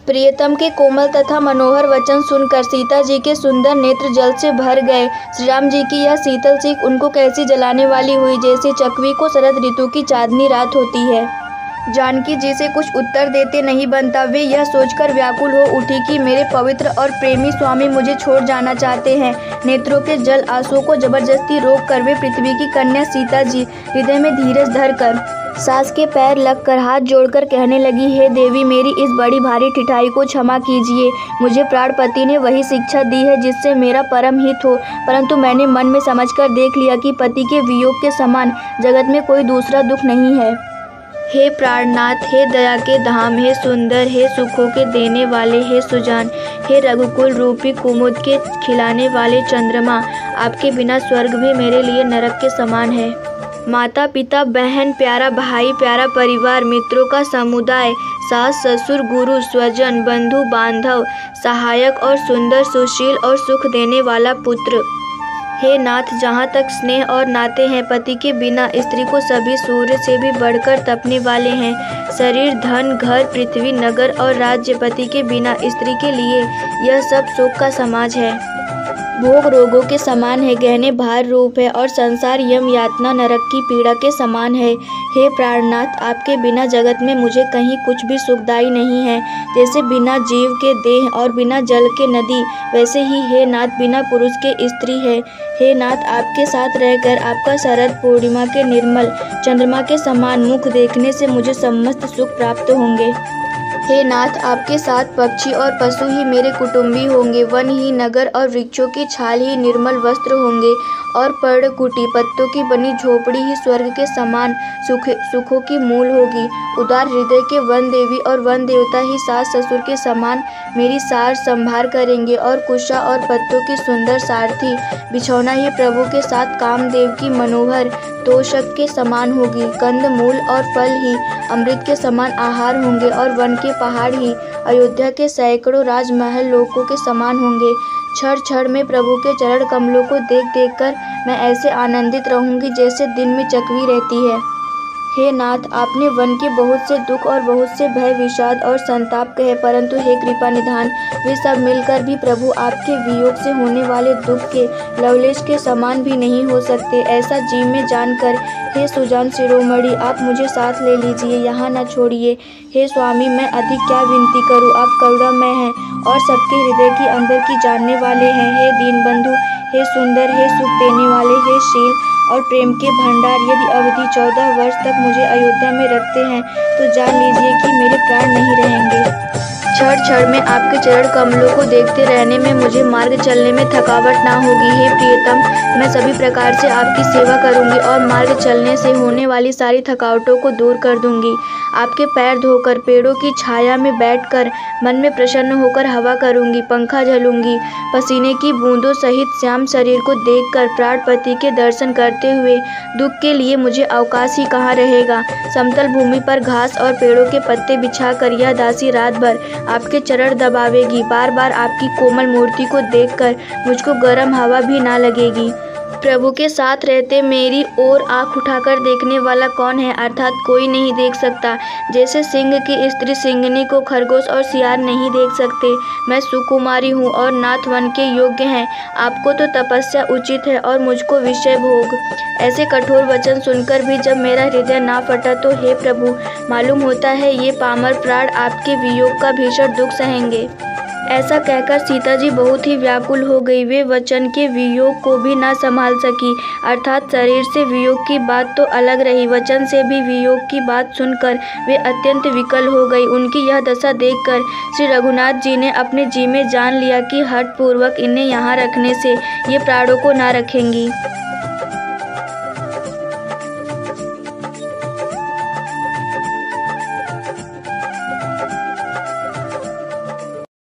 प्रियतम के कोमल तथा मनोहर वचन सुनकर सीता जी के सुंदर नेत्र जल से भर गए। श्री राम जी की यह शीतल चीख उनको कैसी जलाने वाली हुई, जैसे चकवी को शरद ऋतु की चांदनी रात होती है। जानकी जी से कुछ उत्तर देते नहीं बनता। वे यह सोचकर व्याकुल हो उठी कि मेरे पवित्र और प्रेमी स्वामी मुझे छोड़ जाना चाहते हैं। नेत्रों के जल आंसुओं को जबरदस्ती रोक कर वे पृथ्वी की कन्या सीता जी हृदय में धीरज धर कर सास के पैर लगकर हाथ जोड़कर कहने लगी, हे देवी, मेरी इस बड़ी भारी ठिठाई को क्षमा कीजिए। मुझे प्राणपति ने वही शिक्षा दी है जिससे मेरा परम हित हो, परंतु मैंने मन में समझकर देख लिया कि पति के वियोग के समान जगत में कोई दूसरा दुख नहीं है। हे प्राणनाथ, हे दया के धाम, हे सुंदर, हे सुखों के देने वाले, हे सुजान, हे रघुकुल रूपी कुमुद के खिलाने वाले चंद्रमा, आपके बिना स्वर्ग भी मेरे लिए नरक के समान है। माता पिता बहन प्यारा भाई प्यारा परिवार, मित्रों का समुदाय, सास ससुर गुरु स्वजन बंधु बांधव, सहायक और सुंदर सुशील और सुख देने वाला पुत्र। हे नाथ, जहाँ तक स्नेह और नाते हैं, पति के बिना स्त्री को सभी सूर्य से भी बढ़कर तपने वाले हैं। शरीर, धन, घर, पृथ्वी, नगर और राज्य, पति के बिना स्त्री के लिए यह सब शोक का समाज है। भोग रोगों के समान है, गहने भार रूप है और संसार यम यातना नरक की पीड़ा के समान है। हे प्राणनाथ, आपके बिना जगत में मुझे कहीं कुछ भी सुखदायी नहीं है। जैसे बिना जीव के देह और बिना जल के नदी, वैसे ही हे नाथ बिना पुरुष के स्त्री है। हे नाथ, आपके साथ रहकर आपका शरद पूर्णिमा के निर्मल चंद्रमा के समान मुख देखने से मुझे समस्त सुख प्राप्त होंगे। हे नाथ, आपके साथ पक्षी और पशु ही मेरे कुटुंबी होंगे, वन ही नगर और वृक्षों की छाल ही निर्मल वस्त्र होंगे और पर्णकुटी पत्तों की बनी झोपड़ी ही स्वर्ग के समान सुखों की मूल होगी। उदार हृदय के वन देवी और वन देवता ही सास ससुर के समान मेरी सार संभार करेंगे और कुशा और पत्तों की सुंदर सारथी बिछौना ही प्रभु के साथ कामदेव की मनोहर तोषक के समान होगी। कंद मूल और फल ही अमृत के समान आहार होंगे और वन के पहाड़ ही अयोध्या के सैकड़ों राजमहल लोकों के समान होंगे। क्षण क्षण में प्रभु के चरण कमलों को देख देख कर मैं ऐसे आनंदित रहूंगी जैसे दिन में चकवी रहती है। हे नाथ, आपने वन के बहुत से दुख और बहुत से भय विषाद और संताप कहे, परंतु हे कृपा निधान, वे सब मिलकर भी प्रभु आपके वियोग से होने वाले दुख के लवलेश के समान भी नहीं हो सकते। ऐसा जी में जानकर हे सुजान शिरोमणि, आप मुझे साथ ले लीजिए, यहाँ न छोड़िए। हे स्वामी, मैं अधिक क्या विनती करूँ, आप करुणामय हैं और सबके हृदय की अंदर की जानने वाले हैं। हे दीनबंधु, हे सुंदर, हे सुख देने वाले, हे शील और प्रेम के भंडार, यदि अवधि 14 वर्ष तक मुझे अयोध्या में रखते हैं तो जान लीजिए कि मेरे प्राण नहीं रहेंगे। क्षण क्षण में आपके चरण कमलों को देखते रहने में मुझे मार्ग चलने में थकावट ना होगी। हे प्रियतम, मैं सभी प्रकार से आपकी सेवा करूंगी और मार्ग चलने से होने वाली सारी थकावटों को दूर कर दूंगी। आपके पैर धोकर पेड़ों की छाया में बैठकर मन में प्रसन्न होकर हवा करूंगी, पंखा झलूंगी। पसीने की बूंदों सहित श्याम शरीर को देखकर प्राणपति के दर्शन करते हुए दुख के लिए मुझे अवकाश ही कहाँ रहेगा। समतल भूमि पर घास और पेड़ों के पत्ते बिछाकर यह दासी रात भर आपके चरण दबावेगी। बार बार आपकी कोमल मूर्ति को देखकर मुझको गर्म हवा भी ना लगेगी। प्रभु के साथ रहते मेरी ओर आंख उठाकर देखने वाला कौन है, अर्थात कोई नहीं देख सकता। जैसे सिंह की स्त्री सिंहनी को खरगोश और सियार नहीं देख सकते। मैं सुकुमारी हूँ और नाथ वन के योग्य हैं। आपको तो तपस्या उचित है और मुझको विषय भोग। ऐसे कठोर वचन सुनकर भी जब मेरा हृदय ना फटा तो हे प्रभु, मालूम होता है ये पामर प्राण आपके वियोग का भीषण दुख सहेंगे। ऐसा कहकर सीता जी बहुत ही व्याकुल हो गई। वे वचन के वियोग को भी ना संभाल सकी, अर्थात शरीर से वियोग की बात तो अलग रही, वचन से भी वियोग की बात सुनकर वे अत्यंत विकल हो गई। उनकी यह दशा देखकर श्री रघुनाथ जी ने अपने जी में जान लिया कि हठ पूर्वक इन्हें यहाँ रखने से ये प्राणों को ना रखेंगी।